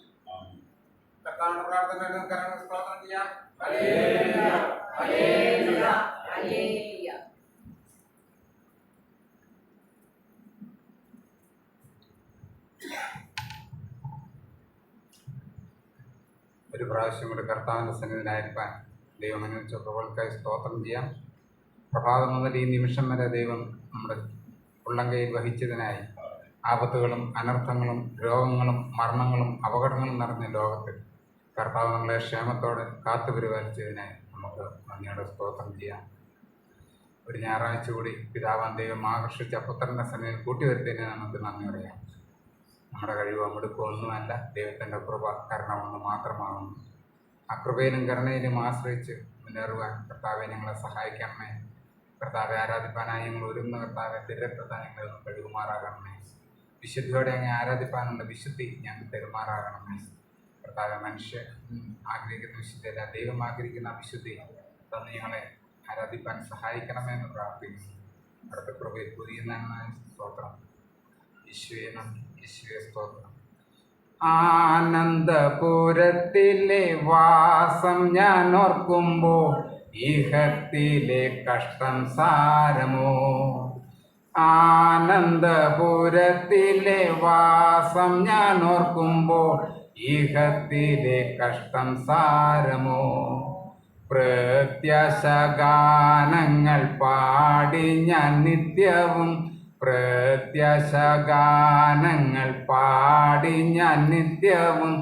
ഒരു പ്രാവശ്യം കൂടി കർത്താവിൻ്റെ സന്നിധിയിലായിരിക്കാൻ ദൈവം അനുവദിച്ച കൃപകൾക്കായി സ്തോത്രം ചെയ്യാം. പ്രഭാതം മുതൽ ഈ നിമിഷം വരെ ദൈവം നമ്മുടെ ഉള്ളംകൈയിൽ വഹിച്ചതിനായി ആപത്തുകളും അനർത്ഥങ്ങളും രോഗങ്ങളും മരണങ്ങളും അപകടങ്ങളും നിറഞ്ഞ ലോകത്തിൽ കർത്താവ് നമ്മളെ ക്ഷേമത്തോടെ കാത്തുപരിപാലിച്ചതിനായി നമുക്ക് നന്ദിയോടെ സ്തോത്രം ചെയ്യാം. ഒരു ഞായറാഴ്ച കൂടി പിതാവാൻ ദൈവം ആകർഷിച്ച പുത്രൻ്റെ സന്നിധിയിൽ കൂട്ടിവരുത്തതിനെ നമുക്ക് നന്ദി പറയാം. നമ്മുടെ കഴിവോ മിടുക്കോ ഒന്നുമല്ല, ദൈവത്തിൻ്റെ കൃപ കരുണ മാത്രമാകുന്നു. ആ കൃപയിലും കരുണയിലും ആശ്രയിച്ച് മുന്നേറുവാൻ കർത്താവെ ഞങ്ങളെ സഹായിക്കണമേ. കർത്താവെ ആരാധിപ്പാനായി ഞങ്ങൾ ഒരുങ്ങുന്ന കർത്താവെ തിരക്കത്താൻ ഞങ്ങൾ കഴിവുമാറാകണമേ. വിശുദ്ധിയോടെ അങ്ങ് ആരാധിപ്പാനുള്ള വിശുദ്ധി ഞങ്ങൾ പെരുമാറാകണമേ. കർത്താവെ മനുഷ്യൻ ആഗ്രഹിക്കുന്ന വിശുദ്ധിയല്ല, ദൈവം ആഗ്രഹിക്കുന്ന വിശുദ്ധി തന്ന് ഞങ്ങളെ ആരാധിപ്പാൻ സഹായിക്കണമെന്ന് പ്രാർത്ഥിക്കുന്നു. അടുത്ത കൃപയിൽ പുതിയ നന്മ സ്തോത്രം. ഈശ്വര സ്തോത്രം. ആനന്ദപുരത്തിലെ വാസം ഞാൻ ഓർക്കുമ്പോൾ ഇഹത്തിലെ കഷ്ടം സാരമോ. ആനന്ദപുരത്തിലെ വാസം ഞാൻ ഓർക്കുമ്പോൾ ഇഹത്തിലെ കഷ്ടം സാരമോ. പ്രത്യാശഗാനങ്ങൾ പാടി ഞാൻ നിത്യവും പ്രത്യാശഗാനങ്ങൾ പാടി ഞാൻ നിത്യവും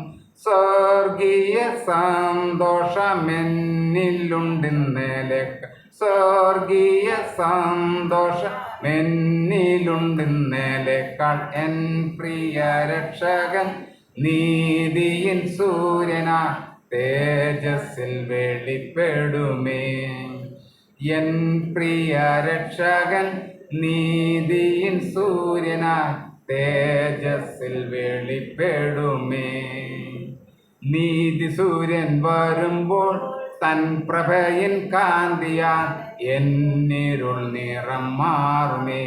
സ്വർഗീയ സന്തോഷമെന്നിലുണ്ടെന്നേലെ സ്വർഗീയ സന്തോഷമെന്നിലുണ്ടെന്നേലേക്കാൾ എൻ പ്രിയ രക്ഷകൻ നീതിയിൻ സൂര്യനാ തേജസ്സിൽ വെളിപ്പെടുമേ. എൻ പ്രിയ രക്ഷകൻ നീതിയിൻ സൂര്യനായി തേജസ്സിൽ വെളിപ്പെടുമേ. നീതി സൂര്യൻ വരുമ്പോൾ തൻ പ്രഭയിൻ കാന്തിയാൽ എന്നിരുൾ നിറം മാറുമേ.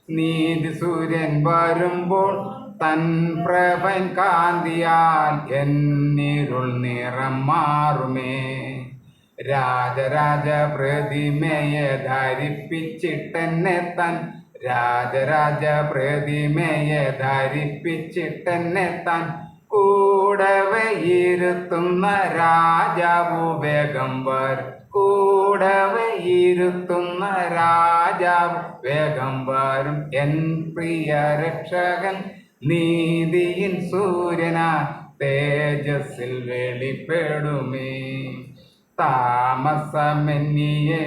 നീതി സൂര്യൻ വരുമ്പോൾ തൻ പ്രഭൻ കാന്തിയാൽ എന്നിരുൾ നിറം മാറുമേ. രാജരാജ പ്രതിമയെ ധരിപ്പിച്ചിട്ടെന്നെ താൻ, രാജരാജ പ്രതിമയെ ധരിപ്പിച്ചിട്ടെന്നെ താൻ കൂടവെ ഇരുത്തുന്ന രാജാവു വേഗം വരും, കൂടവെ ഇരുത്തുന്ന രാജാവ് വേഗം വരും. എൻ പ്രിയ രക്ഷകൻ നീതിയിൻ സൂര്യനാ തേജസ്സിൽ വെളിപ്പെടുമേ. താമസമെന്നിയെ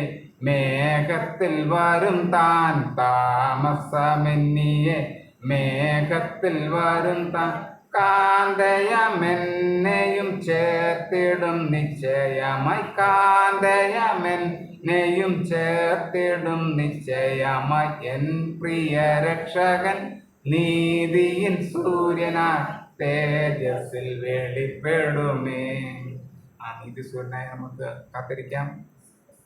മേഘത്തിൽ വരും താൻ, താമസമെന്നിയെ മേഘത്തിൽ വരും താൻ. കാന്തയമെന്നെയും ചേർത്തിടും നിശ്ചയമായി, കാന്തയമെന്നെയും ചേർത്തിടും നിശ്ചയമായി. എൻ പ്രിയ രക്ഷകൻ നീതിയിൻ സൂര്യനായി തേജസ്സിൽ വെളിപ്പെടുമേ. ആ നീതി സൂര്യനായി നമുക്ക് കാത്തിരിക്കാം.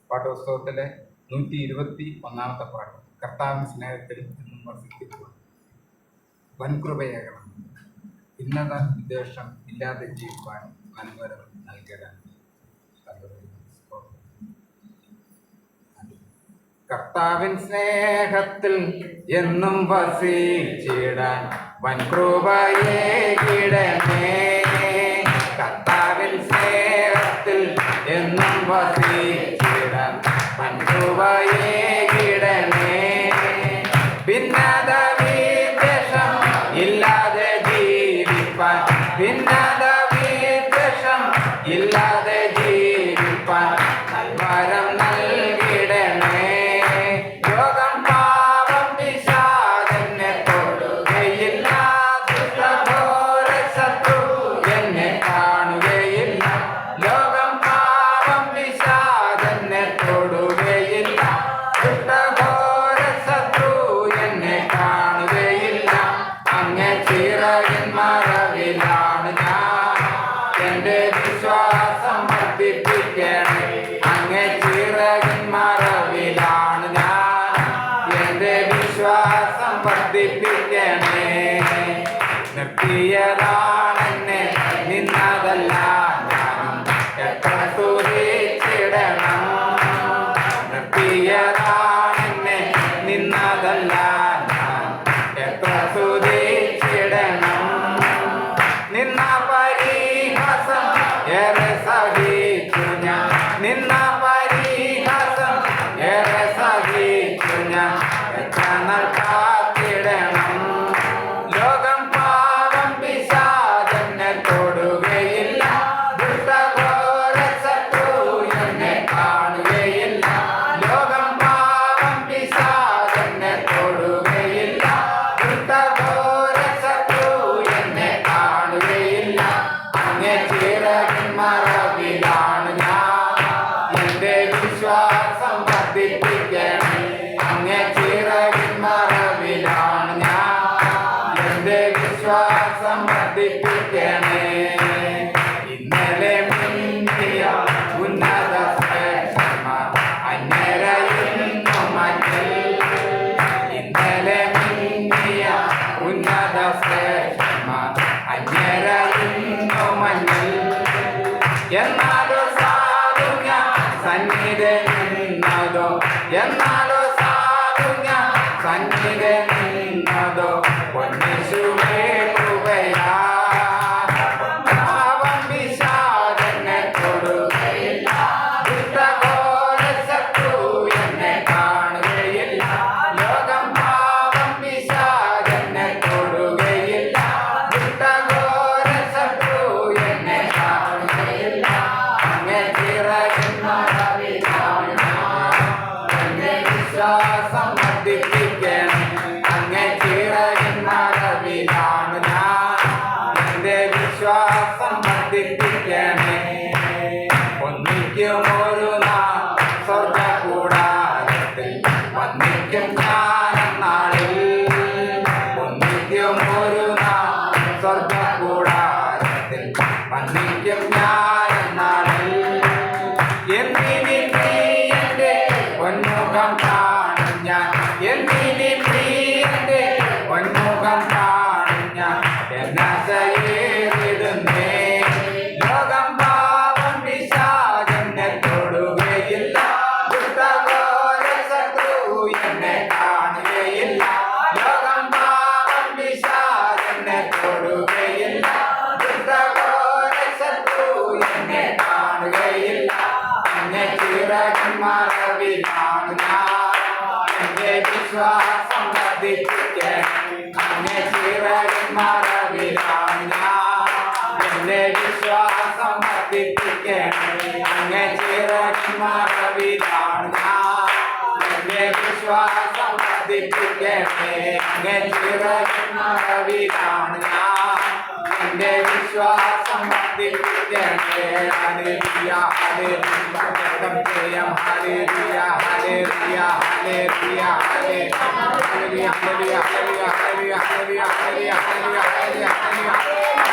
പാഠപുസ്തകത്തിലെ 121 പാട്ട്. കർത്താവിൻ സ്നേഹത്തിൽ എന്നും വസിക്കുക. വൻകൃപയേകണം, ഭിന്നത വിദ്വേഷം ഇല്ലാതെ ജീവിക്കാൻ നന്മകൾ നൽകണം. കർത്താവിൻ സ്നേഹത്തിൽ എന്നും വസിച്ചിടാൻ വൻകൃപയേകിടണേ. കർത്താവിൻ സ്നേഹത്തിൽ എന്നും വസിച്ചിടാൻ വൻകൃപയേകിടണേ. ഭിന്നത വിദ്വേഷം ഇല്ലാതെ ജീവിപ്പാൻ, ഭിന്നത വിദ്വേഷം ഇല്ലാതെ ജീവിപ്പാൻ വരം നൽകിടണേ. രോഗം പാപം പിശാചെന്നെ തൊടുകയില്ല, ദുഷ്ടഘോര ശത്രു എന്നെ കാണുകയില്ല. ലോകം പാപം പിശാചെന്നെ തൊടുകയില്ല, ദുഷ്ടഘോര ശത്രു എന്നെ കാണുകയില്ല. അങ്ങേ ചിറകിൻ മറവിലാണ് ഞാൻ, എൻ്റെ വിശ്വാസം വർദ്ധിപ്പിക്കണേ. അങ്ങേ ചിറകിൻ മറവിലാണ് ഞാൻ, എൻ്റെ വിശ്വാസം വർദ്ധിപ്പിക്കണേ. നിർത്തിയതാണെന്നെ നിന്നതല്ല, ഞാനും എത്ര സ്തുതിച്ചിടണം. നിർത്തിയതാണെന്നെ നിന്നതല്ല, ഞാൻ എത്ര സ്തുതിച്ചിടണം. നിന്ന പരിഹാസം ഏറെ സഹിച്ചു ഞാൻ, നിന്ന പരിഹാസം ഏറെ സഹിച്ചു ഞാൻ. എത്ര നാൾ കാത്തിടണം. ലോകം പാപം പിശാചെന്നെ തൊടുകയില്ല, രക്ഷിക്കണേ അങ്ങേ ചിറകിൻ മറവിലാണ് ഞാൻ എന്റെ വിശ്വാസം വർദ്ധിപ്പിക്കണേ ഹല്ലേലൂയ ഹല്ലേലൂയ രക്തം ജയം hallelujah hallelujah hallelujah hallelujah hallelujah hallelujah hallelujah hallelujah hallelujah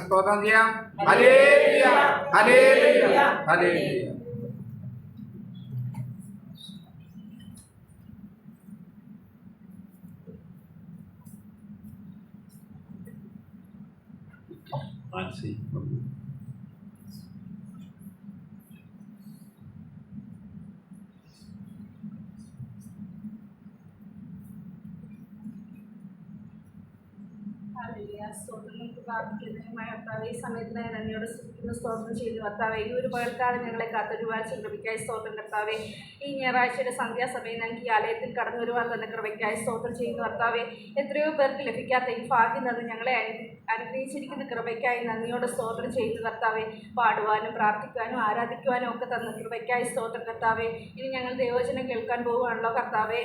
സ്തോത്രം ചെയ്യാം ഹല്ലേലൂയ ഹല്ലേലൂയ ഹല്ലേലൂയ. ആൻസി കർത്താവെ ഈ സമയത്തിനായി നന്ദിയോടെ സ്തുതിക്കുന്നു സ്തോത്രം ചെയ്തു കർത്താവെ ഈ ഒരു പകൽക്കാലം ഞങ്ങളെ കാത്തൊരു വാഴ്ച കൃപയ്ക്കായി സ്തോത്രം കർത്താവെ ഈ ഞായറാഴ്ചയുടെ സന്ധ്യാസമയം ഞങ്ങൾക്ക് ഈ ആലയത്തിൽ കടന്നു വരുവാൻ തന്നെ കൃപയ്ക്കായി സ്തോത്രം ചെയ്യുന്നു കർത്താവെ എത്രയോ പേർക്ക് ലഭിക്കാത്ത ഈ ഭാഗ്യം തന്നെ ഞങ്ങളെ അനുഗ്രഹിച്ചിരിക്കുന്ന കൃപയ്ക്കായി നന്ദിയോടെ സ്തോത്രം ചെയ്യുന്നു കർത്താവെ പാടുവാനും പ്രാർത്ഥിക്കാനും ആരാധിക്കുവാനും ഒക്കെ തന്ന കൃപയ്ക്കായി സ്തോത്രം കർത്താവെ ഇനി ഞങ്ങൾ ദൈവവചനം കേൾക്കാൻ പോവുകയാണല്ലോ കർത്താവെ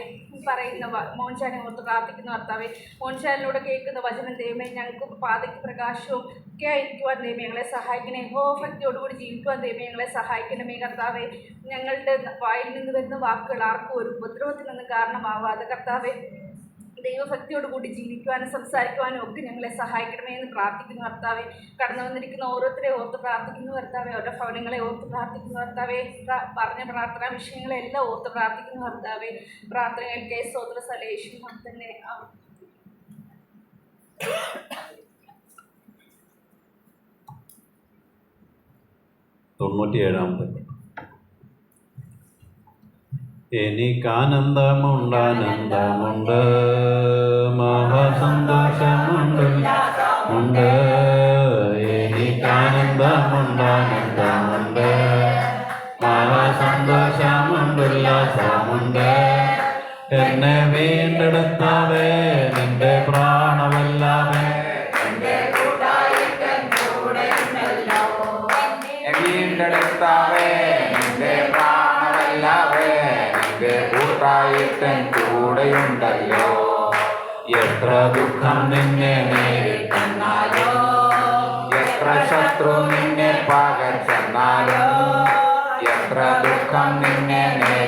പറയുന്ന മോൻചാനെ ഓർത്ത് പ്രാർത്ഥിക്കുന്നു കർത്താവെ മോൻചാനിലൂടെ കേൾക്കുന്ന വചനം ദൈവമേ ഞങ്ങൾക്ക് പാതയ്ക്ക് പ്രകാശവും ഒക്കെ ആയിരിക്കുവാൻ ദൈവം ഞങ്ങളെ സഹായിക്കണേ ഭക്തിയോടുകൂടി ജീവിക്കുവാൻ ദൈവം ഞങ്ങളെ സഹായിക്കണമേ കർത്താവെ ഞങ്ങളുടെ വായിൽ നിന്ന് വരുന്ന വാക്കുകൾ ആർക്കും ഒരു ഉപദ്രവത്തിനൊന്നും കാരണമാവാതെ കർത്താവെ ദൈവഭക്തിയോടുകൂടി ജീവിക്കുവാനും സംസാരിക്കുവാനും ഒക്കെ ഞങ്ങളെ സഹായിക്കണമേ എന്ന് പ്രാർത്ഥിക്കുന്നു കർത്താവെ കടന്നു വന്നിരിക്കുന്ന ഓരോരുത്തരെ ഓർത്ത് പ്രാർത്ഥിക്കുന്നു കർത്താവെ അവരുടെ ഭവനങ്ങളെ ഓർത്ത് പ്രാർത്ഥിക്കുന്നു കർത്താവെ പറഞ്ഞ പ്രാർത്ഥനാ വിഷയങ്ങളെല്ലാം ഓർത്ത് പ്രാർത്ഥിക്കുന്നു കർത്താവെ പ്രാർത്ഥനകൾക്ക് സ്തോത്ര സലേഷ് തന്നെ 97-ാമത്തെ എനിക്കാനന്ദമുണ്ടാനന്ദമുണ്ട് മഹാസന്തോഷമുണ്ട് ഉണ്ട് എനിക്കാനന്ദമുണ്ടാനന്ദമുണ്ട് മഹാസന്തോഷമുണ്ട് ഉല്ലാസമുണ്ട് എന്നെ വീണ്ടെടുത്തവേ നിന്റെ പ്രാണവല്ലവേ വീണ്ടെടുത്തവേ നിന്റെ പ്രാണവല്ലവേ നിന്റെ കൂട്ടായിട്ടൻ കൂടെയുണ്ടല്ലോ എത്ര ദുഃഖം നിന്നെ നേരിട്ടെന്നാലോ എത്ര ശത്രു നിന്നെ പകച്ചെന്നാലും എത്ര ദുഃഖം നിന്നെ